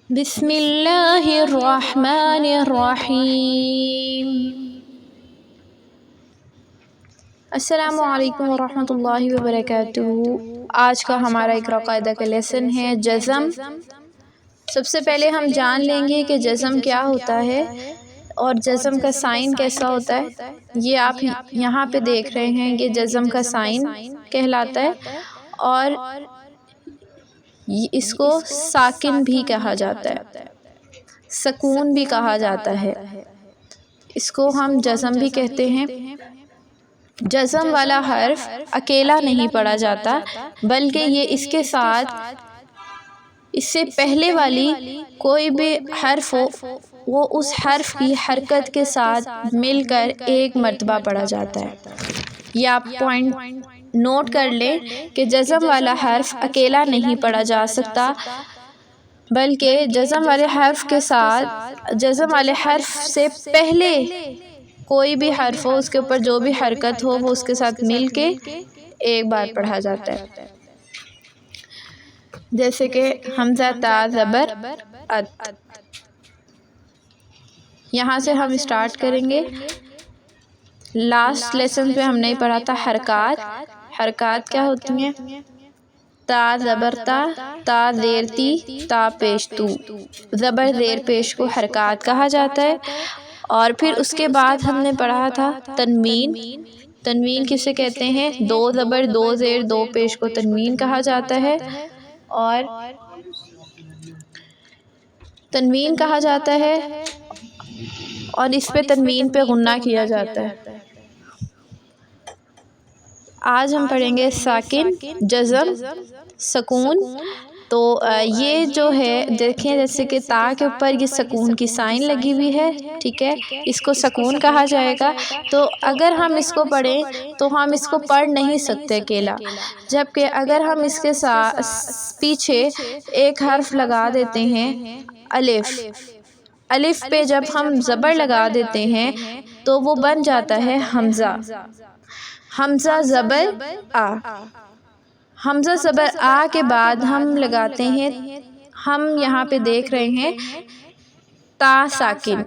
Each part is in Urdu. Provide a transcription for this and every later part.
بسم اللہ الرحمن الرحیم۔ السلام علیکم ورحمۃ اللہ وبرکاتہ۔ آج کا ہمارا اقرا قاعدہ کا لیسن ہے جزم۔ سب سے پہلے ہم جان لیں گے کہ جزم کیا ہوتا ہے اور جزم کا سائن کیسا ہوتا ہے۔ یہ آپ یہاں پہ دیکھ رہے ہیں، یہ جزم کا سائن کہلاتا ہے اور اس کو ساکن بھی کہا جاتا ہے، سکون بھی کہا جاتا ہے، اس کو ہم جزم بھی کہتے ہیں۔ جزم والا حرف اکیلا نہیں پڑھا جاتا بلکہ یہ اس کے ساتھ اس سے پہلے والی کوئی بھی حرف ہو وہ اس حرف کی حرکت کے ساتھ مل کر ایک مرتبہ پڑھا جاتا ہے۔ یہ آپ پوائنٹ نوٹ کر لیں کہ جزم والا حرف اکیلا نہیں پڑھا جا سکتا بلکہ جزم والے حرف کے ساتھ، جزم والے حرف سے پہلے کوئی بھی حرف ہو، اس کے اوپر جو بھی حرکت ہو وہ اس کے ساتھ مل کے ایک بار پڑھا جاتا ہے۔ جیسے کہ حمزہ تا زبر ات۔ یہاں سے ہم اسٹارٹ کریں گے۔ لاسٹ لیسن پہ ہم نے پڑھا تھا حرکات۔ حرکات کیا ہوتی ہیں؟ تا زبر تا، تا زیر تی، تا پیش تو۔ زبر زیر پیش کو حرکات کہا جاتا ہے۔ اور پھر اس کے بعد ہم نے پڑھا تھا تنوین۔ تنوین کسے کہتے ہیں؟ دو زبر دو زیر دو پیش کو تنوین کہا جاتا ہے اور تنوین کہا جاتا ہے اور اس پہ تنوین پہ غنہ کیا جاتا ہے۔ آج ہم پڑھیں گے ساکن، جزم، سکون۔ تو یہ جو ہے دیکھیں، جیسے کہ تا کے اوپر یہ سکون کی سائن لگی ہوئی ہے، ٹھیک ہے، اس کو سکون کہا جائے گا۔ تو اگر ہم اس کو پڑھیں تو ہم اس کو پڑھ نہیں سکتے اکیلا، جبکہ اگر ہم اس کے ساتھ پیچھے ایک حرف لگا دیتے ہیں الف، الف پہ جب ہم زبر لگا دیتے ہیں تو وہ بن جاتا ہے حمزہ۔ حمزہ زبر آ، حمزہ زبر آ کے بعد ہم لگاتے ہیں، ہم یہاں پہ دیکھ رہے ہیں تا ساکن۔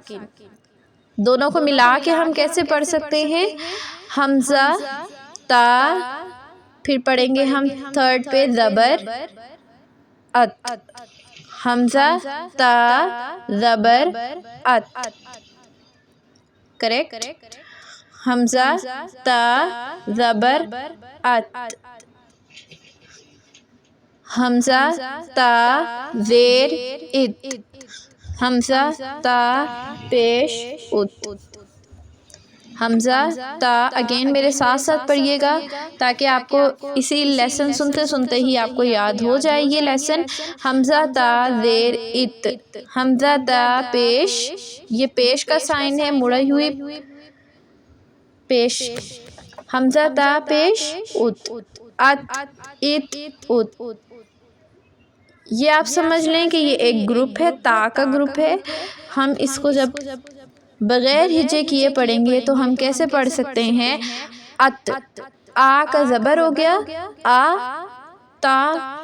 دونوں کو ملا کے ہم کیسے پڑھ سکتے ہیں؟ حمزہ تا، پھر پڑھیں گے ہم تھرڈ پہ زبر ات، حمزہ تا زبر ات، کریکٹ؟ حمزہ تا زبر ات، حمزہ تا زیر ات، حمزہ تا پیش ات، حمزہ تا۔ اگین میرے ساتھ ساتھ پڑھیے گا تاکہ آپ کو اسی لیسن سنتے سنتے ہی آپ کو یاد ہو جائے یہ لیسن۔ حمزہ تا زیر ات، حمزہ تا پیش، یہ پیش کا سائن ہے، مڑی ہوئی پیش، حمزہ تا پیش ات، ات ات ات۔ یہ آپ سمجھ لیں کہ یہ ایک گروپ ہے، تا کا گروپ ہے۔ ہم اس کو جب بغیر ہجے کیے پڑھیں گے تو ہم کیسے پڑھ سکتے ہیں؟ ات، آ کا زبر ہو گیا آ، تا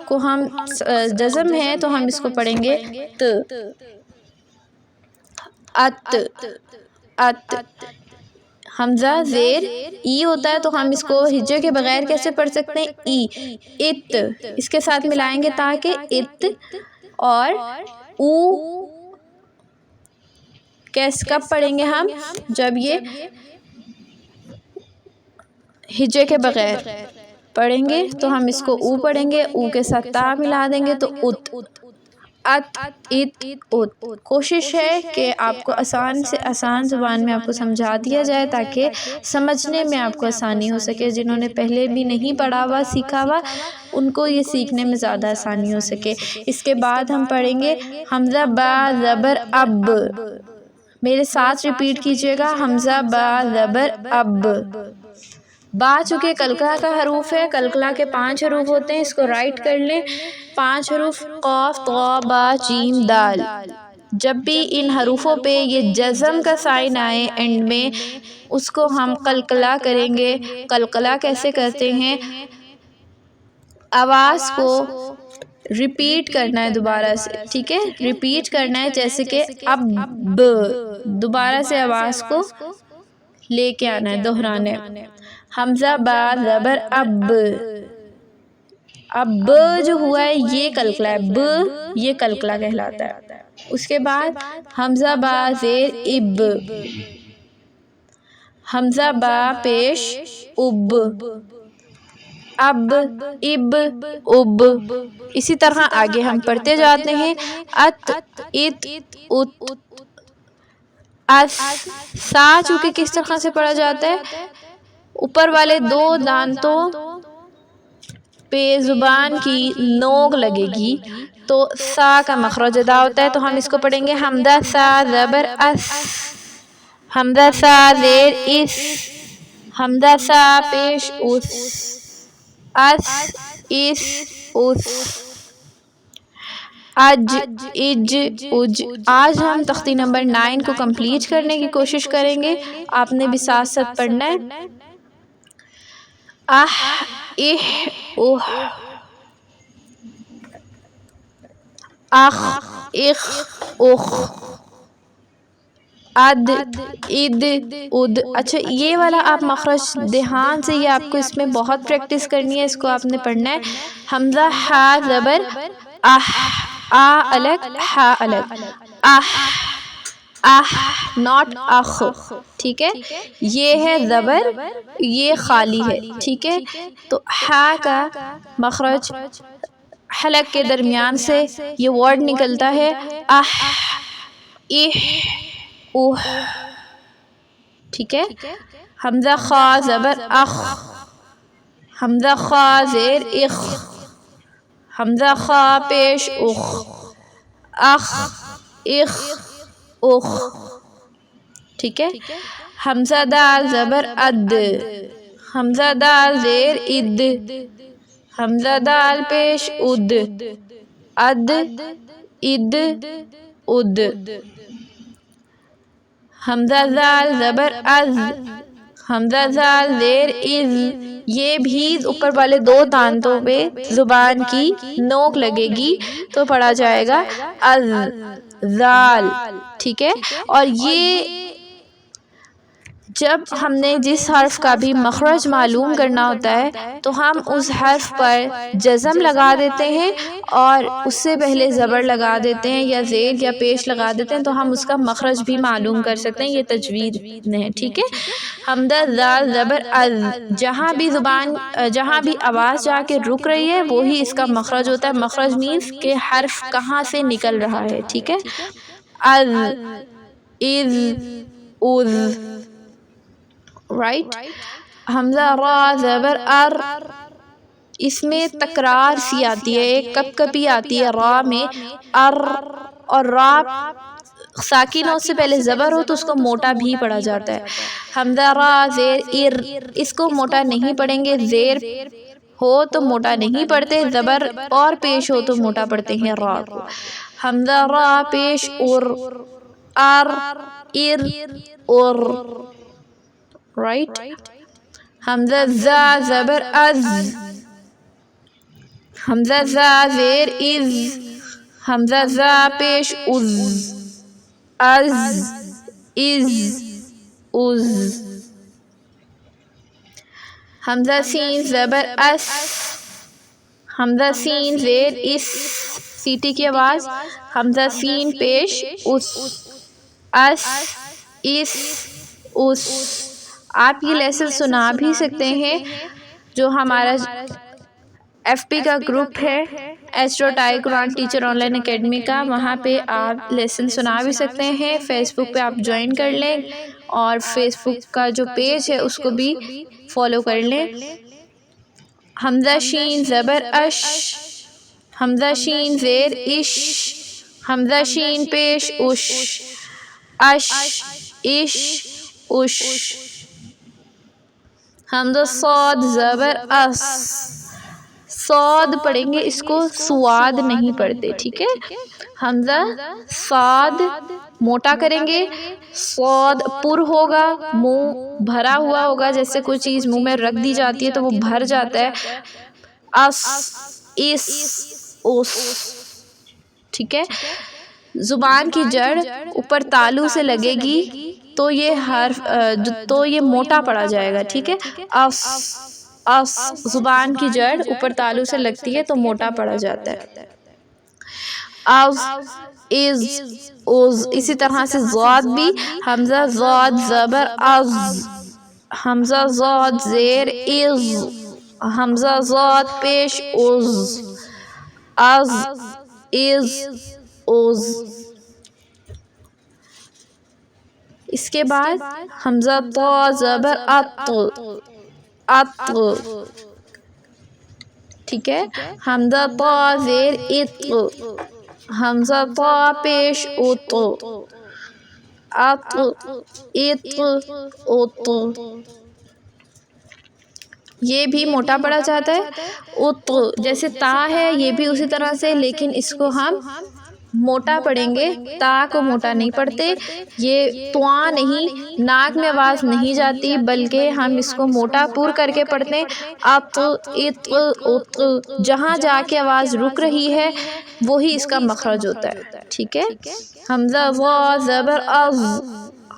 کو ہم جزم ہے تو ہم اس کو پڑھیں گے ت، ات ات۔ حمزہ زیر ای ہوتا ہے تو ہم اس کو ہجے کے بغیر کیسے پڑھ سکتے ہیں؟ ای، ات، اس کے ساتھ ملائیں گے تاکہ ات، اور او کب پڑھیں گے ہم؟ جب یہ ہجے کے بغیر پڑھیں گے تو ہم اس کو او پڑھیں گے، او کے ساتھ تا ملا دیں گے تو ات، ات ات ات۔ کوشش ہے کہ آپ کو آسان سے آسان زبان میں آپ کو سمجھا دیا جائے تاکہ سمجھنے میں آپ کو آسانی ہو سکے۔ جنہوں نے پہلے بھی نہیں پڑھا ہوا سیکھا ہوا ان کو یہ سیکھنے میں زیادہ آسانی ہو سکے۔ اس کے بعد ہم پڑھیں گے حمزہ با زبر اب۔ میرے ساتھ ریپیٹ کیجئے گا، حمزہ با زبر اب۔ با چونکہ قلقلہ کا حروف ہے، قلقلہ کے 5 حروف ہوتے ہیں، اس کو رائٹ کر لیں۔ 5 حروف قاف طا با جیم دال۔ جب بھی ان حروفوں پہ یہ جزم کا سائن آئے اینڈ میں، اس کو ہم قلقلہ کریں گے۔ قلقلہ کیسے کرتے ہیں؟ آواز کو ریپیٹ کرنا ہے دوبارہ سے، ٹھیک ہے، ریپیٹ کرنا ہے، جیسے کہ اب، دوبارہ سے آواز کو لے کے آنا ہے، دہرانے۔ حمزہ با زبر اب، اب ب جو ہوا ہے یہ کلکلا ہے، ب یہ کلکلا کہلاتا ہے۔ اس کے بعد حمزہ با زیر اب، حمزہ با پیش اب، اب اب اب، اسی طرح آگے ہم پڑھتے جاتے ہیں۔ ات ات ات، اس، سا چونکہ کس طرح سے پڑھا جاتا ہے، اوپر والے دو دانتوں پہ زبان کی نوک لگے گی تو سا کا مخرج ادا ہوتا ہے، تو ہم اس کو پڑھیں گے حمزہ سا زبر اس، حمزہ سا زیر اس، حمزہ سا پیش اس، اس اس اس، اج اج اج۔ آج ہم تختی نمبر 9 کو کمپلیٹ کرنے کی کوشش کریں گے، آپ نے بھی ساتھ ساتھ پڑھنا ہے۔ اح اح اوہ، اخ اخ اخ، اد اد اد۔ اچھا یہ والا آپ مخرج دھیان سے، یہ آپ کو اس میں بہت پریکٹس کرنی ہے، اس کو آپ نے پڑھنا ہے۔ حمزہ ہا زبر اح، آ الگ ہا الگ، اح اح، ناٹ اخ، ٹھیک ہے، یہ ہے زبر، یہ خالی ہے، ٹھیک ہے، تو ہا کا مخرج حلق کے درمیان سے یہ ورڈ نکلتا ہے، اح اح اوہ، ٹھیک ہے۔ حمزہ خا زبر اخ، حمزہ خا زیر اخ، حمزہ خا پیش اخ، اخ اخ اخ، ٹھیک ہے۔ حمزہ دال زبر اد، حمزہ دال زیر اد، حمزہ دال پیش اد، اد اد اد۔ حمزہ زال زبر از، حمزہ زال زیر از، یہ بھی اوپر والے دو دانتوں پہ زبان کی نوک لگے گی تو پڑھا جائے گا از، زال، ٹھیک ہے۔ اور یہ جب ہم نے جس حرف کا بھی مخرج معلوم کرنا ہوتا ہے تو ہم اس حرف پر جزم لگا دیتے ہیں اور اس سے پہلے زبر لگا دیتے ہیں یا زیر یا پیش لگا دیتے ہیں، تو ہم اس کا مخرج بھی معلوم کر سکتے ہیں، یہ تجوید ہے، ٹھیک ہے۔ حمزہ زال زبر از، جہاں بھی زبان، جہاں بھی آواز جا کے رک رہی ہے وہی اس کا مخرج ہوتا ہے۔ مخرج مینس کہ حرف کہاں سے نکل رہا ہے، ٹھیک ہے۔ از، از، از، رائٹ۔ حمزہ را زبر ار، اس میں تکرار سی آتی ہے، ایک کپ کپی آتی ہے را میں، ار، اور را ساکن سے پہلے زبر ہو تو اس کو موٹا بھی پڑھا جاتا ہے۔ حمزہ را زیر ار، اس کو موٹا نہیں پڑھیں گے، زیر ہو تو موٹا نہیں پڑھتے، زبر اور پیش ہو تو موٹا پڑھتے ہیں را کو۔ حمزہ را پیش ار، ار ار ار، رائٹ۔ حمزہ زا زبر از، حمزہ زا زیر از، حمزہ زا پیش از، از از از۔ حمزہ سین زبر اس، حمزہ سین زیر اس، سیٹی کی آواز، حمزہ سین پیش اس، اس اس اس۔ آپ یہ لیسن سنا بھی سکتے ہیں، جو ہمارا ایف پی کا گروپ ہے astro tie Quran teacher on line academy کا، وہاں پہ آپ لیسن سنا بھی سکتے ہیں۔ فیس بک پہ آپ جوائن کر لیں اور فیس بک کا جو پیج ہے اس کو بھی فالو کر لیں۔ حمزہ شین زبر اش، حمزہ شین زیر اش، حمزہ شین پیش اش، اش اش اش۔ حمزہ صاد زبر اس، صاد پڑھیں گے، اس کو سواد نہیں پڑھتے، ٹھیک ہے۔ حمزہ صاد موٹا کریں گے، صاد پر ہوگا، منہ بھرا ہوا ہوگا، جیسے کوئی چیز منہ میں رکھ دی جاتی ہے تو وہ بھر جاتا ہے، اس، اس، اس، ٹھیک ہے. زبان کی جڑ اوپر تالو سے لگے گی تو یہ حرف تو یہ موٹا پڑا جائے گا. ٹھیک ہے. اس، اس، زبان کی جڑ اوپر تالو سے لگتی ہے تو موٹا پڑا جاتا ہے. از، از، از، اسی طرح سے ضاد بھی حمزہ ضاد زبر از، حمزہ ضاد زیر از، حمزہ ضاد پیش از، از، از، از. اس کے بعد حمزہ طا زبر ات، ات، ٹھیک ہے. حمزہ طا زیر ات، حمزہ طا پیش ات، ات، ات، ات. یہ بھی موٹا پڑا جاتا ہے. ات جیسے تا ہے یہ بھی اسی طرح سے، لیکن اس کو ہم موٹا پڑھیں گے، تا کو موٹا نہیں پڑھتے. یہ تواں نہیں، ناک میں آواز نہیں جاتی بلکہ ہم اس کو موٹا پور کر کے پڑھتے ہیں. ات، ات، ات. جہاں جا کے آواز رک رہی ہے وہی اس کا مخرج ہوتا ہے. ٹھیک ہے. حمزہ ضا زبر از،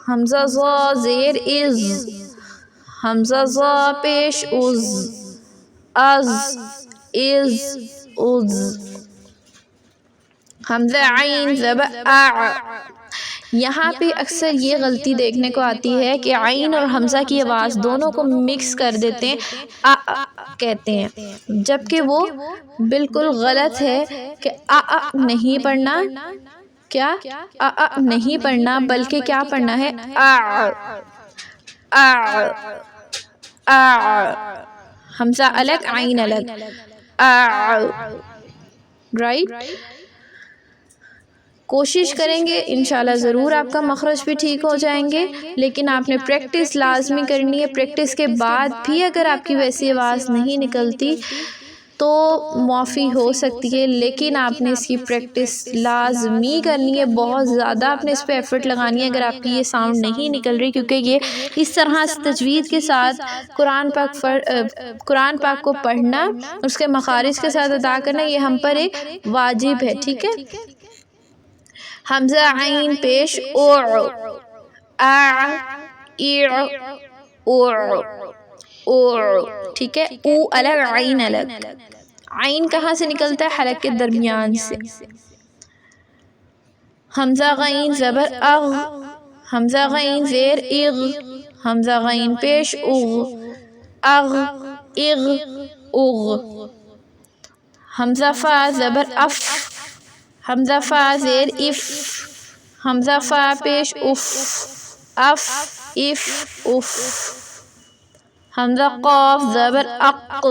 حمزہ ضا زیر از، حمزہ ضا پیش از، از، از، از. حمزہ عین زبر اع. یہاں پہ اکثر یہ غلطی دیکھنے کو آتی ہے کہ عین اور حمزہ کی آواز دونوں کو مکس کر دیتے ہیں، ا کہتے ہیں، جبکہ وہ بالکل غلط ہے کہ ا نہیں پڑھنا. کیا ا نہیں پڑھنا بلکہ کیا پڑھنا ہے، اع، اع، اع. حمزہ الگ عین الگ، اع. رائٹ. کوشش کریں گے انشاءاللہ ضرور آپ کا مخرج بھی ٹھیک ہو جائیں گے، لیکن آپ نے پریکٹس لازمی کرنی ہے. پریکٹس کے بعد بھی اگر آپ کی ویسی آواز نہیں نکلتی تو معافی ہو سکتی ہے، لیکن آپ نے اس کی پریکٹس لازمی کرنی ہے. بہت زیادہ آپ نے اس پہ ایفرٹ لگانی ہے اگر آپ کی یہ ساؤنڈ نہیں نکل رہی، کیونکہ یہ اس طرح تجوید کے ساتھ قرآن پاک کو پڑھنا، اس کے مخارج کے ساتھ ادا کرنا، یہ ہم پر ایک واجب ہے. ٹھیک ہے. حمزہ عین پیش اوع، اع، ایع، اوع، اوع. ٹھیک ہے. او الگ عین الگ. عین کہاں سے نکلتا ہے؟ حلق کے درمیان سے. حمزہ غین زبر اغ، حمزہ غین زیر اغ، حمزہ غین پیش اغ، اغ، اغ، اغ. حمزہ فا زبر اف، حمزہ فا زیر اف، حمزہ فا پیش اف، اف، اف، اف. حمزہ قاف زبر اق،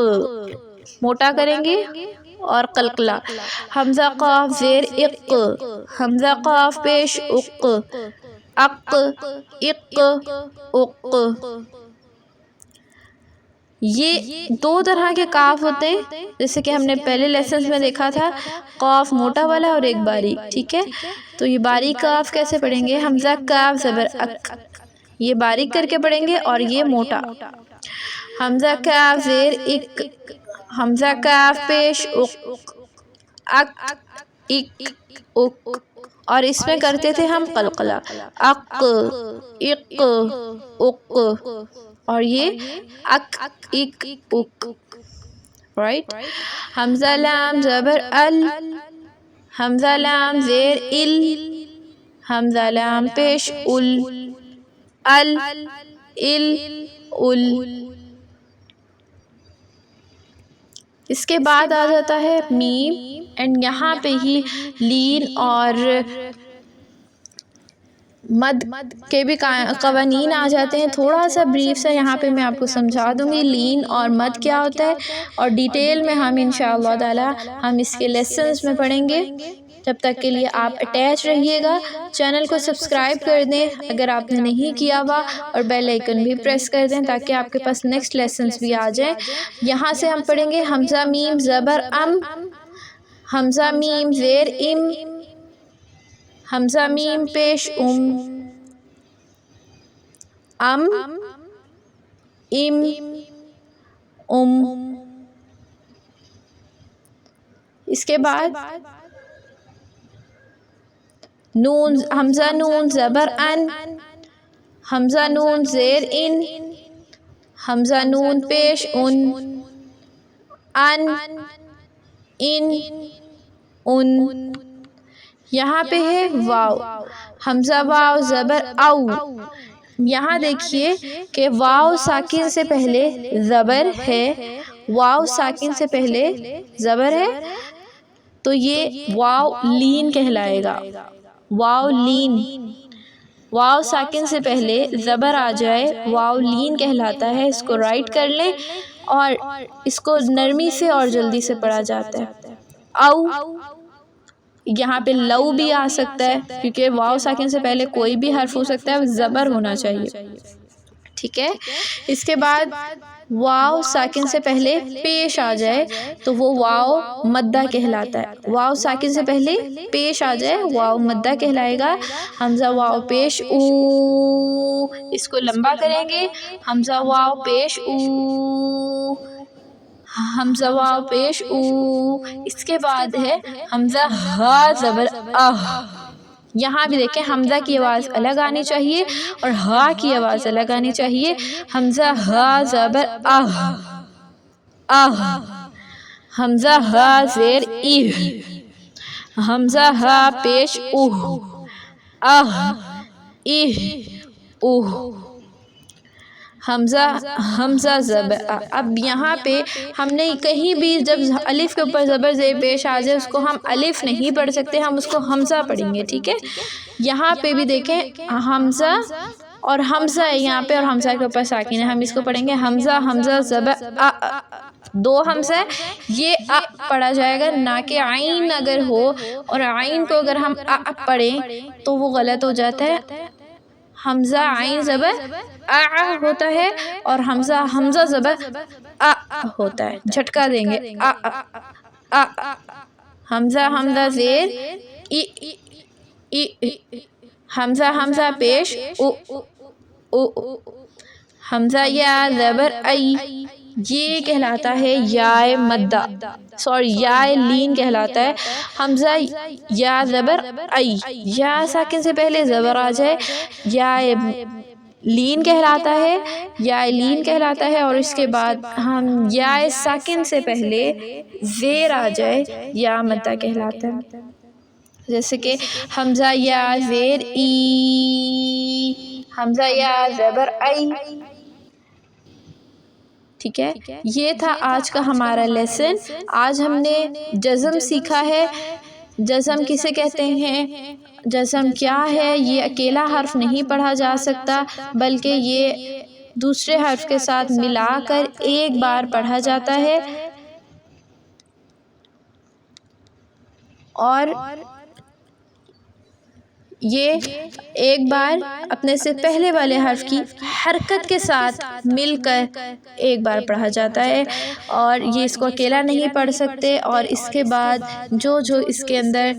موٹا کریں گے اور قلقلہ. حمزہ قاف زیر اق، حمزہ قاف پیش اق، اق، اق، اق. یہ دو طرح کے کاف ہوتے ہیں، جیسے کہ ہم نے پہلے لیسنز میں دیکھا تھا، قاف موٹا والا اور ایک باریک. ٹھیک ہے. تو یہ باریک کاف کیسے پڑھیں گے؟ حمزہ کاف زبر اک، یہ باریک کر کے پڑھیں گے اور یہ موٹا. حمزہ کاف زیر اک، حمزہ کاف پیش اق، اک، اک، اک. اور اس میں کرتے تھے ہم قلقلہ، اق، اق، اق. اور یہ اک، اک، اک. رائٹ. حمزہ لام زبر ال، حمزہ لام زیر ال، حمزہ لام پیش ال، ال، ال، ال. اس کے بعد آ جاتا ہے میم، اینڈ یہاں پہ ہی لین اور مد کے بھی قوانین آ جاتے ہیں. تھوڑا سا بریف سا یہاں پہ میں آپ کو سمجھا دوں گی لین اور مد کیا ہوتا ہے، اور ڈیٹیل میں ہم انشاءاللہ تعالی ہم اس کے لیسنز میں پڑھیں گے. جب تک کے لیے آپ اٹیچ رہیے گا. چینل کو سبسکرائب کر دیں اگر آپ نے نہیں کیا ہوا، اور بیل آئیکن بھی پریس کر دیں تاکہ آپ کے پاس نیکسٹ لیسنز بھی آ جائیں. یہاں سے ہم پڑھیں گے حمزہ میم زبر ام، حمزہ میم زیر ام، حمزہ میم پیش ام، ام، ام، ام. اس کے بعد نون حمزہ نون زبر ان، حمزہ نون زیر ان، حمزہ نون پیش ان، ان ان، یہاں پہ ہے واو، حمزہ واو زبر او، یہاں دیکھیے کہ واو ساکن سے پہلے زبر ہے، واو ساکن سے پہلے زبر ہے تو یہ واو لین کہلائے گا، واو لین، واو ساکن سے پہلے زبر آ جائے واو لین کہلاتا ہے۔ اس کو رائٹ کر لیں اور اس کو نرمی سے اور جلدی سے پڑھا جاتا ہے۔ او، یہاں پہ لو بھی آ سکتا ہے کیونکہ واو ساکن سے پہلے کوئی بھی حرف ہو سکتا ہے، زبر ہونا چاہیے، ٹھیک ہے۔ اس کے بعد واو ساکن سے پہلے پیش آ جائے تو وہ واو مدہ کہلاتا ہے، واو ساکن سے پہلے پیش آ جائے واو مدہ کہلائے گا۔ حمزہ واو پیش او، اس کو لمبا کریں گے، حمزہ واو پیش او، حمزہ واو پیش او۔ اس کے بعد ہے حمزہ ہا زبر اہ، یہاں بھی دیکھیں حمزہ کی آواز الگ آنی چاہیے اور ہا کی آواز الگ آنی چاہیے۔ حمزہ ہا زبر اہ، اہ، حمزہ ہا زیر ایہ، حمزہ ہا پیش اوہ، اہ، ایہ، اوہ، حمزہ زبر۔ اب یہاں پہ ہم نے کہیں بھی جب الف کے اوپر زبر زیر پیش آ جائے اس کو ہم الف نہیں پڑھ سکتے، ہم اس کو حمزہ پڑھیں گے، ٹھیک ہے۔ یہاں پہ بھی دیکھیں حمزہ اور حمزہ ہے یہاں پہ اور حمزہ کے اوپر ساکن ہے، ہم اس کو پڑھیں گے حمزہ، حمزہ زبر ا، دو حمزہ ہے، یہ ا پڑھا جائے گا، نہ کہ عین اگر ہو اور عین کو اگر ہم ا پڑھیں تو وہ غلط ہو جاتا ہے۔ حمزہ عین زبر ا ہوتا ہے اور حمزہ زبر ا ہوتا ہے، جھٹکا دیں گے ا، حمزہ زیر ای، حمزہ پیش او، حمزہ یا زبر ای، یہ کہلاتا ہے یائے مدہ، یائے لین کہلاتا ہے۔ حمزہ یا زبر ای، یا ساکن سے پہلے زبر آ جائے یائے لین کہلاتا ہے، یائے لین کہلاتا ہے، اور اس کے بعد ہم یائے ساکن سے پہلے زیر آ جائے یا مدہ کہلاتا ہے، جیسے کہ حمزہ یا زیر ای، حمزہ یا زبر ای، ٹھیک ہے۔ یہ تھا آج کا ہمارا لیسن۔ آج ہم نے جزم سیکھا ہے۔ جزم کسے کہتے ہیں، جزم کیا ہے، یہ اکیلا حرف نہیں پڑھا جا سکتا بلکہ یہ دوسرے حرف کے ساتھ ملا کر ایک بار پڑھا جاتا ہے، اور یہ ایک بار اپنے سے پہلے والے حرف کی حرکت کے ساتھ مل کر ایک بار پڑھا جاتا ہے، اور یہ اس کو اکیلا نہیں پڑھ سکتے۔ اور اس کے بعد جو اس کے اندر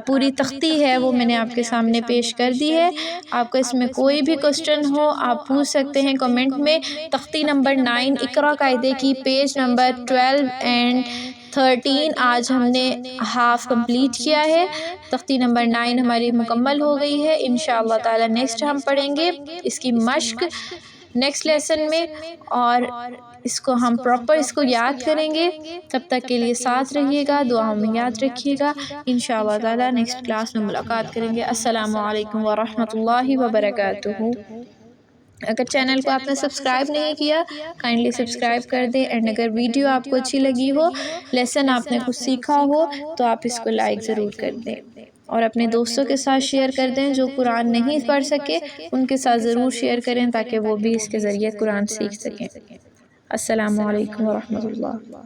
پوری تختی ہے وہ میں نے آپ کے سامنے پیش کر دی ہے۔ آپ کو اس میں کوئی بھی کوسچن ہو آپ پوچھ سکتے ہیں کمنٹ میں۔ تختی نمبر 9 اقرا قاعدے کی پیج نمبر 12 اینڈ 13 آج ہم نے ہاف کمپلیٹ کیا ہے۔ تختی نمبر 9 ہماری مکمل ہو گئی ہے۔ انشاءاللہ تعالی نیکسٹ ہم پڑھیں گے اس کی مشق نیکسٹ لیسن میں، اور اس کو ہم پراپر اس کو یاد کریں گے۔ تب تک کے لیے ساتھ رہیے گا، دعاؤں میں یاد رکھیے گا۔ انشاءاللہ تعالی نیکسٹ کلاس میں ملاقات کریں گے۔ السلام علیکم ورحمۃ اللہ وبرکاتہ۔ اگر چینل کو آپ نے سبسکرائب نہیں کیا کائنڈلی سبسکرائب کر دیں، اینڈ اگر ویڈیو آپ کو اچھی لگی ہو، لیسن آپ نے کچھ سیکھا ہو تو آپ اس کو لائک ضرور کر دیں، اور اپنے دوستوں کے ساتھ شیئر کر دیں۔ جو قرآن نہیں پڑھ سکے ان کے ساتھ ضرور شیئر کریں تاکہ وہ بھی اس کے ذریعے قرآن سیکھ سکیں۔ السلام علیکم ورحمۃ اللہ۔